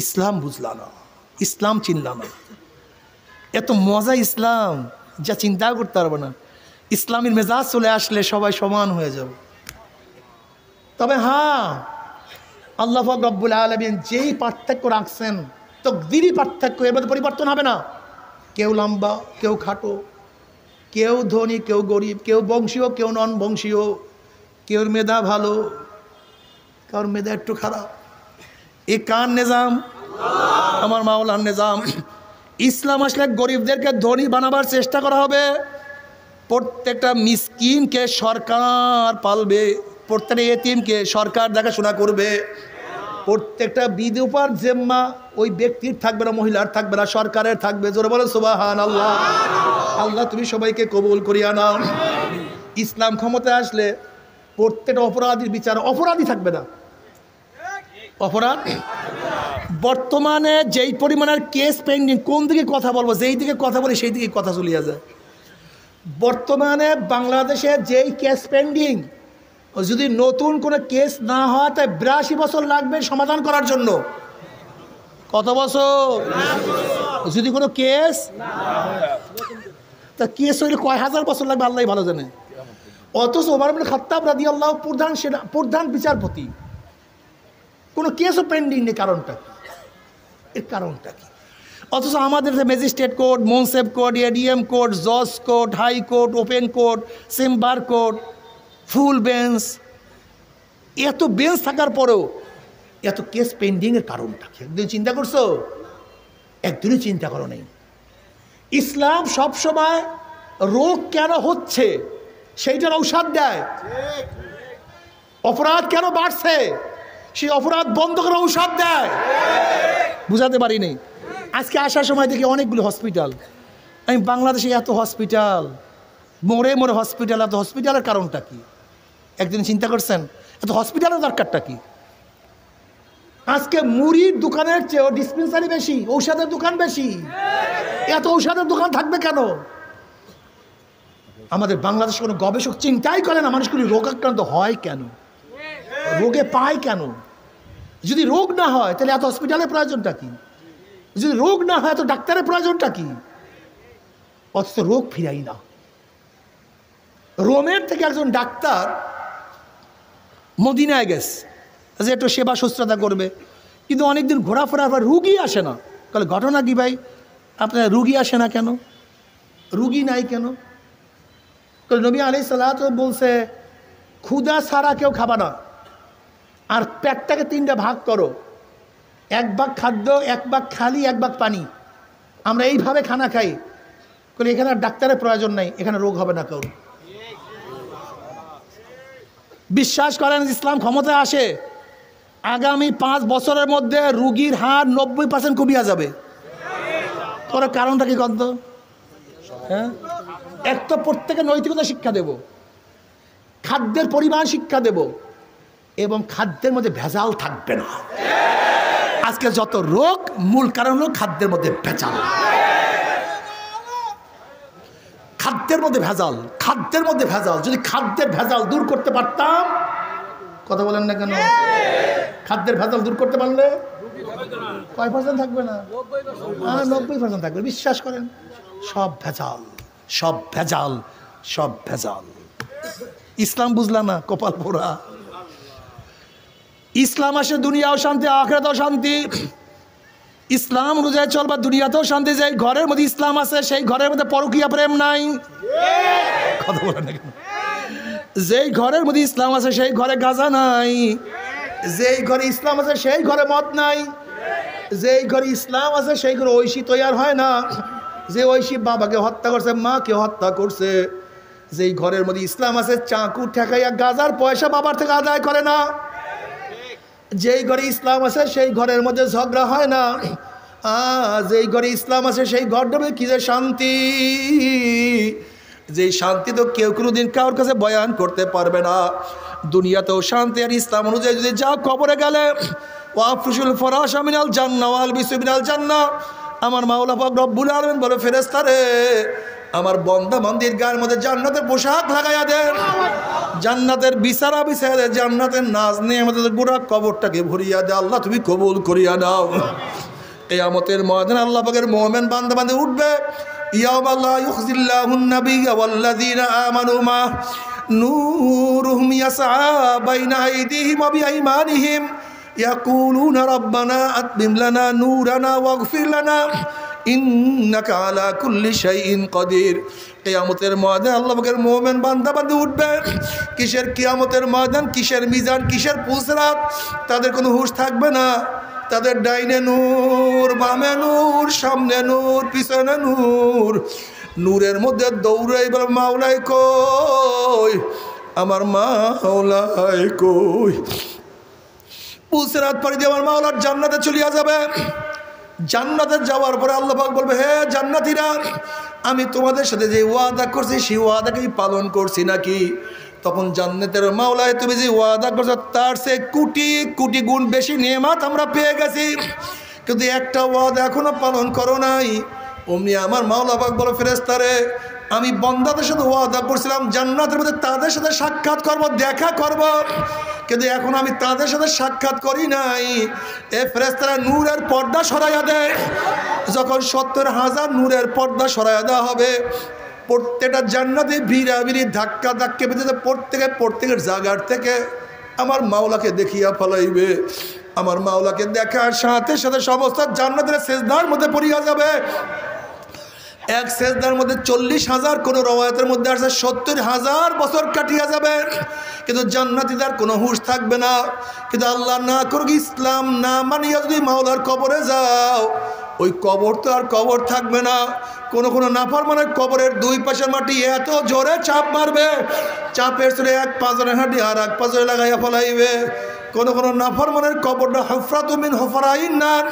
ইসলাম বুঝলা না, ইসলাম চিনলা না। এত মজা ইসলাম যা চিন্তা করতে পারবে না। ইসলামের মেজাজ চলে আসলে সবাই সমান হয়ে যাবে। তবে হ্যাঁ, আল্লাহ পাক রব্বুল আলামিন যেই পার্থক্য রাখছেন, তকদিরই পার্থক্য, এর মধ্যে পরিবর্তন হবে না। কেউ লম্বা, কেউ খাটো, কেউ ধনী, কেউ গরিব, কেউ বংশীয়, কেউ নন বংশীয়, কেউ মেধা ভালো, কারোর মেধা একটু খারাপ। এ কার নিজাম? আমার মাওলার নিজাম। ইসলাম আসলে গরিবদেরকে ধনী বানাবার চেষ্টা করা হবে, প্রত্যেকটা মিসকিনকে সরকার পালবে, প্রত্যেকটা এতিমকে সরকার দেখাশোনা করবে, প্রত্যেকটা বিধবার জিম্মা ওই ব্যক্তির থাকবে না, মহিলার থাকবে না, সরকারের থাকবে। জোরে বলেন সুবহানাল্লাহ। আল্লাহ তুমি সবাইকে কবুল করিয়া নাও। ইসলাম ক্ষমতায় আসলে প্রত্যেকটা অপরাধীর বিচার, অপরাধী থাকবে না। অপরাধ বর্তমানে যেই পরিমাণের কেস পেন্ডিং, কোন দিকে কথা বলবো, যেই দিকে কথা বলি সেই দিকে কথা চলিয়া যায়। বর্তমানে বাংলাদেশে যেই কেস পেন্ডিং, যদি নতুন কোনো কেস না হয় তাই 82 বছর লাগবে সমাধান করার জন্য। কত বছর? যদি কোনো কেস, তা কেস হইলে কয় হাজার বছর লাগবে আল্লাহ ভালো জানে। অথচ ওমর ইবনে খাত্তাব রাদিয়াল্লাহু প্রধান বিচারপতি, কোনো কেসও পেন্ডিং নেই। কারণটা কি? এর কারণটা কি? অথচ আমাদের magistrate court, munsif court, ADM court, জজ court, high court, open court, chamber court, full bench, এত বেঞ্চ থাকার পরেও এত কেস পেন্ডিংয়ের কারণটা কি? একদিন চিন্তা করছো? একদিনই চিন্তা করো নেই। ইসলাম সবসময় রোগ কেন হচ্ছে সেইটার ঔষধ দেয়। অপরাধ কেন বাড়ছে সেই অপরাধ বন্ধ করার ঔষধ দেয়। বুঝাতে পারিনি। আজকে আসার সময় দেখি অনেকগুলো হসপিটাল। আমি বাংলাদেশে এত হসপিটাল, মোড়ে মোড়ে হসপিটাল, এত হসপিটালের কারণটা কি? একদিন চিন্তা করছেন এত হসপিটালের দরকারটা কি? আজকে মুড়ির দোকানের চেয়েও ডিসপেন্সারি বেশি, ঔষধের দোকান বেশি। এত ঔষধের দোকান থাকবে কেন? আমাদের বাংলাদেশে কোনো গবেষক চিন্তাই করে না মানুষগুলি রোগাক্রান্ত হয় কেন, রোগে পায় কেন। যদি রোগ না হয় তাহলে এত হসপিটালের প্রয়োজনটা কি? যদি রোগ না হয় তো ডাক্তারের প্রয়োজনটা কি? অথচ রোগ ফিরাই না। রোমের থেকে একজন ডাক্তার মদিনায় গেছে যে একটু সেবা শুশ্রূষা করবে, কিন্তু অনেকদিন ঘোরাফেরার পর রুগী আসে না। তাহলে ঘটনা কি ভাই? আপনার রুগী আসে না কেন? রুগী নাই কেন? নবী আলাইহিস সালাতু বলছে ক্ষুধা ছাড়া কেউ খাবা না, আর পেটটাকে 3টা ভাগ করো, 1 ভাগ খাদ্য, 1 ভাগ খালি, 1 ভাগ পানি। আমরা এইভাবে খানা খাই। এখানে আর ডাক্তারের প্রয়োজন নাই, এখানে রোগ হবে না কেউ। বিশ্বাস করেন ইসলাম ক্ষমতায় আসে, আগামী 5 বছরের মধ্যে রুগীর হার 90% কমিয়া যাবে। তোর কারণটা কি কত? হ্যাঁ, এক তো প্রত্যেকে নৈতিকতা শিক্ষা দেব, খাদ্যের পরিমাণ শিক্ষা দেব, এবং খাদ্যের মধ্যে ভেজাল থাকবে না। আজকে যত রোগ মূল কারণ হলো খাদ্যের মধ্যে ভেজাল। খাদ্যের মধ্যে ভেজাল, খাদ্যের মধ্যে ভেজাল। যদি খাদ্যের ভেজাল দূর করতে পারতাম, কথা বলেন না কেন? খাদ্যের ভেজাল দূর করতে পারলে কয় % থাকবে না? 90% থাকবে। বিশ্বাস করেন, সব ভেজাল, সব ভেজাল, সব ভেজাল। ইসলাম বুঝলা না, কপাল পোড়া। ইসলাম আসে দুনিয়াও শান্তি, আখিরাতেও শান্তি। ইসলাম অনুযায়ী চলবা, দুনিয়াতেও শান্তি। যেই ঘরের মধ্যে ইসলাম আছে সেই ঘরের মধ্যে পরকীয়া প্রেম নাই। কথা বলেন না কেন? যেই ঘরের মধ্যে ইসলাম আছে সেই ঘরে গাঁজা নাই। যেই ঘরে ইসলাম আছে সেই ঘরে মদ নাই। যেই ঘরে ইসলাম আছে সেই ঘরে ঐশী তৈয়ার হয় না। যে ঐশী বাবাকে হত্যা করছে, মাকে হত্যা করছে। যেই ঘরের মধ্যে ইসলাম আছে চাকু ঠেকাইয়া গাঁজার পয়সা বাবার থেকে আদায় করে না। যেই ঘরে ইসলাম আছে সেই ঘরের মধ্যে ঝগড়া হয় না। যেই ঘরে ইসলাম আছে সেই ঘরটা কি যে শান্তি, যেই শান্তি তো কেউ কোনোদিন কারোর কাছে বয়ান করতে পারবে না। দুনিয়াতেও শান্তি। আর ইসলাম অনুযায়ী যদি যাও কবরে গেলে ওয়াফরুশুল ফরাশা মিনাল জান্নাহ ওয়াল বিসু মিনাল জান্নাহ, আমার মাওলা পাক রব্বুল আলামিন বলে ফেরেশতারে আমার বান্দা বান্দির গায়ের মধ্যে জান্নাতের পোশাক লাগাইয়া দেন, জান্নাতের বিছানা বিছাইয়া দেন, জান্নাতের নাজ নিয়ে আমাদের গোটা কবরটাকে ভরিয়া দে। আল্লাহ তুমি কবুল করিয়া দাও। কিয়ামতের ময়দানে আল্লাহ পাকের মুমিন বান্দা বান্দা উঠবে ইয়াউমা লা ইউখজিল্লাহুন নাবিয়্যা ওয়াল্লাযীনা আমানু মা নূরুহুম ইয়াসআ বাইনা আইদিহিম ওয়া বিআইমানিহিম ইয়াকুলুনা রাব্বানা আতমিম লানা নূরানা ওয়াগফির লানা ইন্নাকা আলা কুল্লি শাইইন কাদির। কিয়ামতের ময়দানে আল্লাহ পাকের মুমিন বান্দা বান্দা উঠবে। কিসের কিয়ামতের ময়দান, কিসের মিজান, কিসের পুসরাত, তাদের কোনো হুঁশ থাকবে না। তাদের ডাইনে নূর, বামে নূর, সামনে নূর, পিছনে নূর। নূরের মধ্যে দৌড়াই বলে মাওলাই কই, আমার মাওলাই কই। পুসরাত পাড়ি দিয়ে আমার মাওলার জান্নাতে চলিয়া যাবে। জান্নাতে যাওয়ার পরে আল্লাহ পাক বলবে, হে জান্নাতীরা, আমি তোমাদের সাথে যে ওয়াদা করছি সেই ওয়াদাকেই পালন করছি নাকি? তখন জান্নাতের মাওলায় তুমি যে ওয়াদা করছো তার সে কোটি কোটি গুণ বেশি নেয়ামত আমরা পেয়ে গেছি, কিন্তু একটা ওয়াদা এখনো পালন করো নাই। অমনি আমার মাওলা পাক বলে, ফেরেশতারে, আমি বান্দাদের সাথে ওয়াদা করছিলাম জান্নাতের মধ্যে তাদের সাথে সাক্ষাৎ করব, দেখা করব, কিন্তু এখন আমি তাদের সাথে সাক্ষাৎ করি নাই। এ ফেরেশতারা নূরের পর্দা সরাইয়া দেয়। যখন 70,000 নূরের পর্দা সরাইয়া দেওয়া হবে, প্রত্যেকটা জান্নাতে ভিড়াভিড়ি ধাক্কা ধাক্কা পেতে প্রত্যেকের জায়গার থেকে আমার মাওলাকে দেখিয়া ফলাইবে। আমার মাওলাকে দেখার সাথে সাথে সমস্ত জান্নাতের সেজদার মধ্যে পড়িয়া যাবে। এক সেজদার মধ্যে 40,000, কোনো রওয়ায়াতের মধ্যে আসে 70,000 বছর কাটিয়া যাবে, কিন্তু জান্নাতীদের কোনো হুঁশ থাকবে না। কিন্তু আল্লাহ না করুক, ইসলাম না মানিয়া যদি মাওলার কবরে যাও, ওই কবর তো আর কবর থাকবে না। কোনো নাফরমানের কবরের দুই পাশের মাটি এত জোরে চাপ মারবে, চাপের চলে এক পাঁজরের হাঁটি আর এক পাঁজরে লাগাইয়া ফেলাইবে। কোনো নাফরমানের কবরটা হুফরাতুম মিন হুফরাইন নার,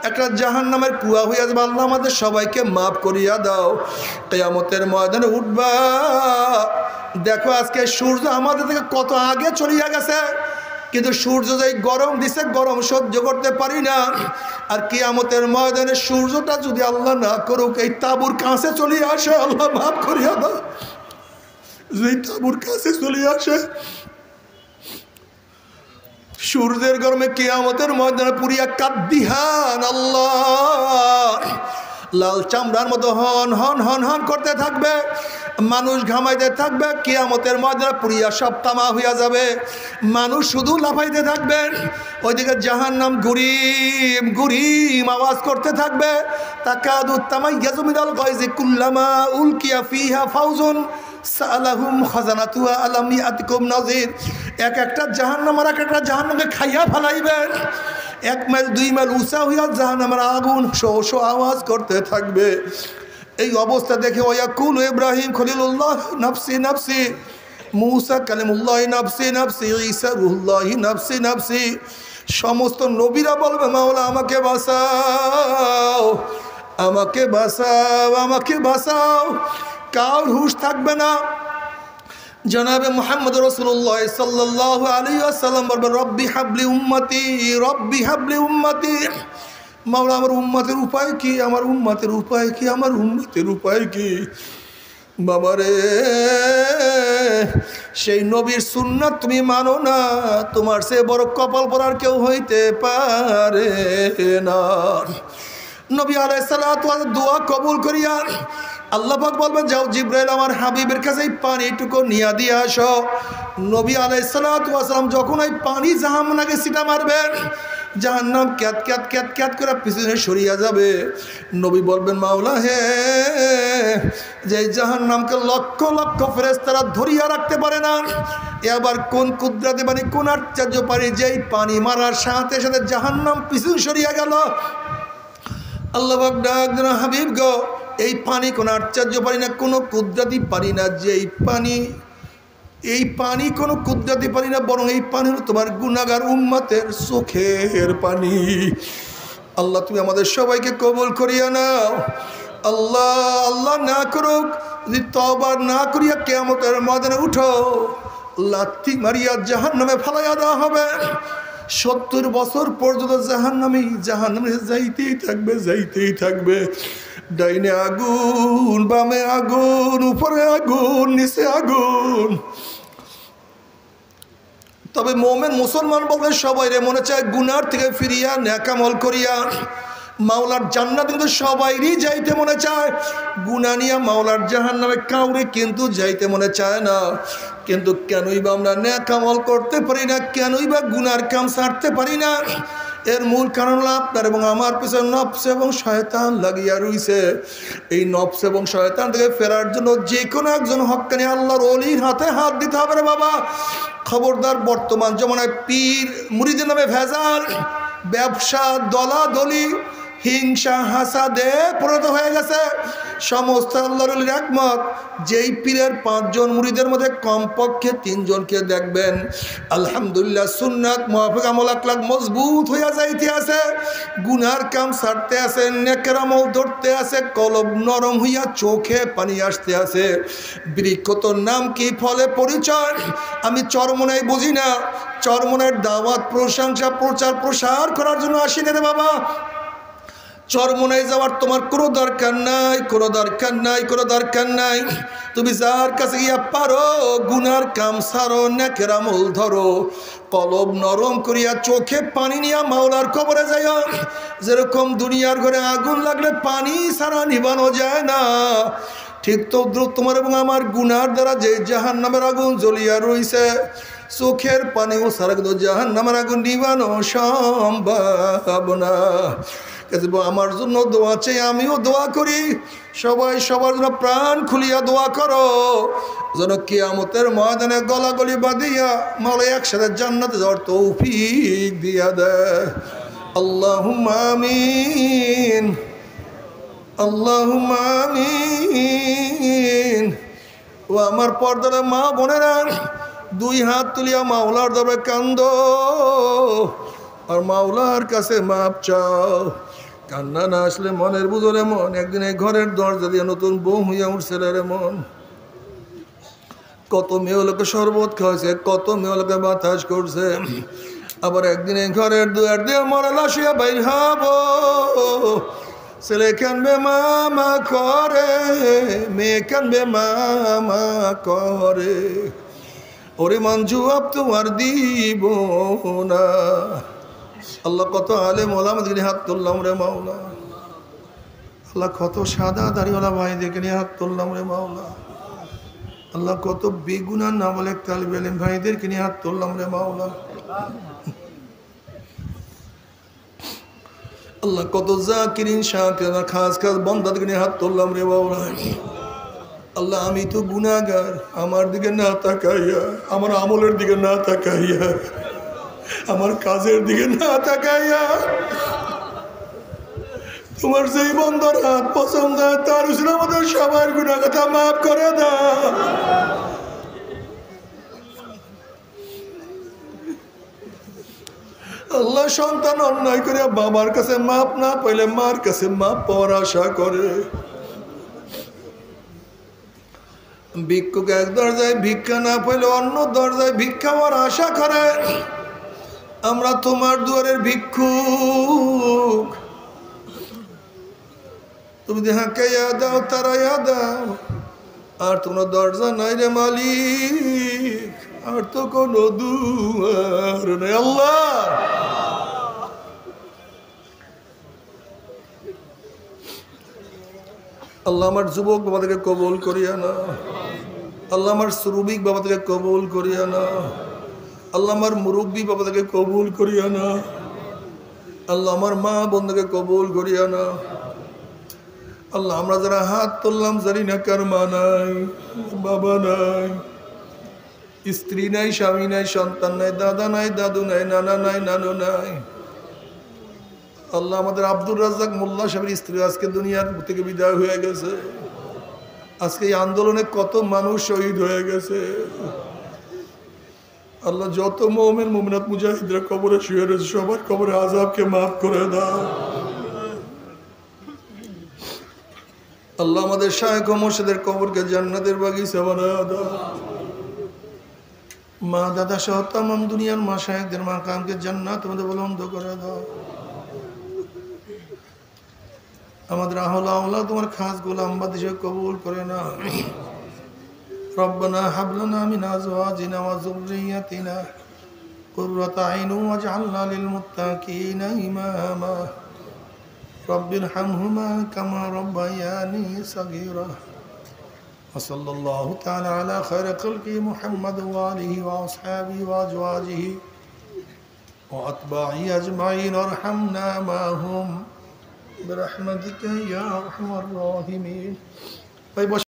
একটা জাহান্নামের কুয়া হইয়া যাবে। আল্লাহ আমাদের সবাইকে মাফ করিয়া দাও। কিয়ামতের ময়দানে উঠবা, দেখো আজকে সূর্য আমাদের থেকে কত আগে চলিয়া গেছে, কিন্তু সূর্য যেই গরম দিছে, গরম সহ্য করতে পারি না। আর কিয়ামতের ময়দানে সূর্যটা যদি আল্লাহ না করুক এই তাঁবুর কাছে চলিয়ে আসে, আল্লাহ মাফ করিয়া দাও। যেই তাঁবুর কাছে চলিয়ে আসে, সূর্যের গরমে কিয়ামতের ময়দানে পুরিয়া কাদ্দিহান আল্লাহ, লাল চামড়ার মতো হন হন হন হন করতে থাকবে, মানুষ ঘামাইতে থাকবে। কিয়ামতের ময়দানে পুরিয়া সব তামা হইয়া যাবে, মানুষ শুধু লাফাইতে থাকবে। ওইদিকে জাহান্নাম গুরিম গুরিম আওয়াজ করতে থাকবে। তাকাদু তামাইয়াজু মিনাল গায়জি কুল্লামা উলকিয়া ফিহা ফাউজুন সালাহুম খাজানাতুহা আলাম ইয়াতিকুম নাযির। এক একটা জাহান্নাম আর একটা জাহান্নামকে খাইয়া ফেলাইবে। 1 মাইল 2 মাইল উঁচা হইয়া জাহান্নামের আগুন শো শো আওয়াজ করতে থাকবে। এই অবস্থা দেখে ওয়াকুল ইব্রাহিম খলিলুল্লাহ নাফসি নাফসি, মুসা কালিমুল্লাহ নাফসি নাফসি, ঈসা রুহুল্লাহ নাফসি নাফসি। সমস্ত নবীরা বলবে, মাওলা আমাকে বাঁচাও, আমাকে বাঁচাও, আমাকে বাঁচাও। কার হুঁশ থাকবে না। জনাবে মুহাম্মদ রাসূলুল্লাহ সাল্লাল্লাহু আলাইহি ওয়াসাল্লাম বলবেন, রব্বি হাবলি উম্মতি, রব্বি হাবলি উম্মতি। মাওলা আমার উম্মতের উপায় কি, আমার উম্মতের উপায় কি, আমার উম্মতের উপায় কি। বাবারে, সেই নবীর সুন্নাত তুমি মানো না, তোমার সে বড় কপাল পরার কেউ হইতে পারে না। নবী আলাইহিস সালাতু ওয়াস দোয়া কবুল করিয়া আল্লাহ পাক বলবেন, যাও জিবরাইল আমার হাবিবের কাছে এই পানিটুকু নিয়ে দিয়ে আসো। নবী আলাইহিস সালাতু ওয়াস সালাম যখন এই পানি জাহান্নামকে ছিটা মারবেন, জাহান্নাম ক্যাত ক্যাত ক্যাত ক্যাত করে পিছনে সরিয়া যাবে। নবী বলবেন, মাওলা হে, যে জাহান্নামকে লক্ষ লক্ষ ফেরেশতারা ধরিয়া রাখতে পারে না, এবার কোন কুদরতে পানি, কোন আশ্চর্য পানি, যেই পানি মারার সাথে সাথে জাহান্নাম পিছনে সরিয়া গেল। আল্লাহ পাক ডাক দেন, হাবিব গো, এই পানি কোনো আশ্চর্য পানি না, কোনো কুদরতি পানি না, যে এই পানি কোনো কুদরতি পানি না, বরং এই পানি হলো তোমার গুনাহগার উম্মতের চোখের পানি। আল্লাহ তুমি আমাদের সবাইকে কবুল করিয়া নাও। আল্লাহ আল্লাহ না করুক, যদি তওবা না করিয়া কিয়ামতের ময়দানে উঠো, লাথি মারিয়া জাহান্নামে ফেলাইয়া দেওয়া হবে। 70 বছর পর্যন্ত জাহান্নামে যাইতেই থাকবে, যাইতেই থাকবে। ডাইনে আগুন, বামে আগুন, উপরে আগুন, নিচে আগুন। তবে মোমেন মুসলমান বলতে সবাই রে মনে চায় গুনার থেকে ফিরিয়া নেক আমল করিয়া মাওলার জান্নাত কিন্তু সবাইরই যাইতে মনে চায়, গুনাহ নিয়া মাওলার জাহান্নামে কাউরে কিন্তু যাইতে মনে চায় না। কিন্তু কেনই বা আমরা নেক আমল করতে পারি না, কেনই বা গুনার কাম ছাড়তে পারি না? এর মূল কারণ হলো আপনার এবং আমার পিছনে নফস এবং শয়তান লাগিয়া রইছে। এই নফস এবং শয়তান থেকে ফেরার জন্য যে কোনো একজন হক্কানি আল্লাহর ওলির হাতে হাত দিতে হবে রে বাবা। খবরদার, বর্তমান জমানায় পীর মুরিদের নামে ভেজাল, ব্যবসা, দলাদলি, হিংসা, হাসাদে পরিণত হয়ে গেছে। সমস্ত আল্লাহর ওলির একমত, যেই পীরের 5 জন মুরিদের মধ্যে কমপক্ষে 3 জনকে দেখবেন আলহামদুলিল্লাহ সুন্নাত মুআফিক আমল আখলাক মজবুত হইয়া যাইতে আছে, গুনার কাম ছাড়তে আছে, নেকের আমল ধরতে আছে, কলব নরম হইয়া চোখে পানি আসতে আছে। বৃক্ষ তোর নাম কি, ফলে পরিচয়? আমি চরমনাই বুঝি না, চরমনের দাওয়াত, প্রশংসা, প্রচার প্রসার করার জন্য আসি না রে বাবা। চরমনায় যাওয়ার তোমার কোনো দরকার নাই, কোনো দরকার নাই, কোনো দরকার নাই। তুমি যার কাছে গিয়া পারো গুনার কাম সারো, নেকের আমল ধরো, কলব নরম করিয়া চোখে পানি নিয়া মাওলার কবরে যাইও। যেরকম দুনিয়ার ঘরে আগুন লাগলে পানি ছাড়া নিবানো যায় না, ঠিক তো তোমার এবং আমার গুনার দ্বারা যে জাহান্নামের আগুন জ্বলিয়া রইছে, চোখের পানিও ছাড়া কিন্তু জাহান্নামের আগুন নিবানো সম্ভব না। আমার জন্য দোয়া চাই, আমিও দোয়া করি, সবাই সবার জন্য প্রাণ খুলিয়া দোয়া করো যেন কিয়ামতের ময়দানে গলাগলি বাঁধিয়া মাওলা একসাথে জান্নাতে যাওয়ার তৌফিক দিয়া দেয়। আল্লাহুম্মা আমিন, আল্লাহুম্মা আমিন। ও আমার পর্দার মা বোনেরা, 2 হাত তুলিয়া মাওলার দরবারে কান্দো আর মাওলার কাছে মাপ চাও। কান্না না আসলে মনের বুঝলে মন একদিন এই ঘরের দরজা দিয়ে নতুন বউ হইয়া উঠছে রে মন। কত মেয়ে লোকে শরবত খাওয়াইছে, কত মেয়ে লোকে বাতাস করছে, আবার একদিন এই ঘরের দুয়ার দিয়ে মরা লাশিয়া বাইর হব। ছেলে কানবে মামা করে, মেয়ে কানবে মামা করে, ওরে মন জবাব তোমার দিব না। আল্লাহ কত আলেম ওলামাদের হাত তুললাম রে মাওলা, আল্লাহ কত সাদা দাড়িওয়ালা ভাইদেরকে নিয়ে হাত তুললাম রে মাওলা, আল্লাহ কত বেগুনার নামলেক তালিব ইলম ভাইদেরকে নিয়ে হাত তুললাম রে মাওলা, আল্লাহ কত জাকিরিন শাকিরিন খাস খাস বান্দাদেরকে নিয়ে হাত তুললাম রে মাওলা। আল্লাহ আমি তো গুনাহগার, আমার দিকে না তাকাইয়া, আমার আমলের দিকে না তাকাইয়া, আমার কাজের দিকে না তাকাইয়া তোমার যেই বন্দার হাত পছন্দ তার উসিলা আমাদের সবার গুনাহ কথা মাফ করে দাও। আল্লাহ সন্তান অন্যায় করে বাবার কাছে মাপ না পাইলে মার কাছে মাপ পাওয়ার আশা করে, ভিক্ষুক এক দরজায় ভিক্ষা না পাইলে অন্য দরজায় ভিক্ষা পাওয়ার আশা করে। আমরা তোমার দুয়ারের ভিক্ষুক, তুমি দেখাইয়া দাও, তারাইয়া দাও, আর তোমার দরজা নাই রে মালিক, আর তো কোনো দুয়ার নেই। আল্লাহ আল্লাহ আমার যুবক বাবাদেরকে কবুল করিয়া না, আল্লাহ আমার শ্রমিক বাবাদেরকে কবুল করিয়া না, আল্লাহ আমার মুরব্বী বাবাদেরকে কবুল করিয়া না, আল্লাহ আমার মা বোনদেরকে কবুল করিয়া না। আল্লাহ আমরা যারা হাত তুললাম জানি না কার মা নাই, বাবা নাই, স্ত্রী নাই, স্বামী নাই, সন্তান নাই, দাদা নাই, দাদু নাই, নানা নাই, নানু নাই। আল্লাহ আমাদের আব্দুর রাজ্জাক মোল্লা সাহেবের স্ত্রী আজকে দুনিয়ার থেকে বিদায় হয়ে গেছে। আজকে এই আন্দোলনে কত মানুষ শহীদ হয়ে গেছে। আল্লাহ যত মুমিন মুমিনাত মুজাহিদরা কবরে শুয়ে রয়েছে সবার কবরে আযাবকে মাফ করে দাও। আল্লাহ আমাদের শায়েখ ও মুর্শিদের কবরকে জান্নাতের বাগিচা বানায় দাও। মা দাদা সহ তামাম দুনিয়ার মা শায়েখদের মাকামকে জান্নাত আমাদের বুলন্দ করে দাও। আমাদের আহলা আওলাদ তোমার খাস গোলাম বাদিশে কবুল করে না। রব্বানা হাব লানা মিন আজওয়াজিনা ওয়া যুররিয়াতিনা কুররাতা আইনুন ওয়াজআলনা লিল মুত্তাকিনা ইমামা। رب ارحمهما كما ربياني صغيرا وصلى الله تعالى على خير خلقه محمد وآله وأصحابه وأزواجه وأتباعه أجمعين وارحمنا معهم برحمتك يا أرحم الراحمين.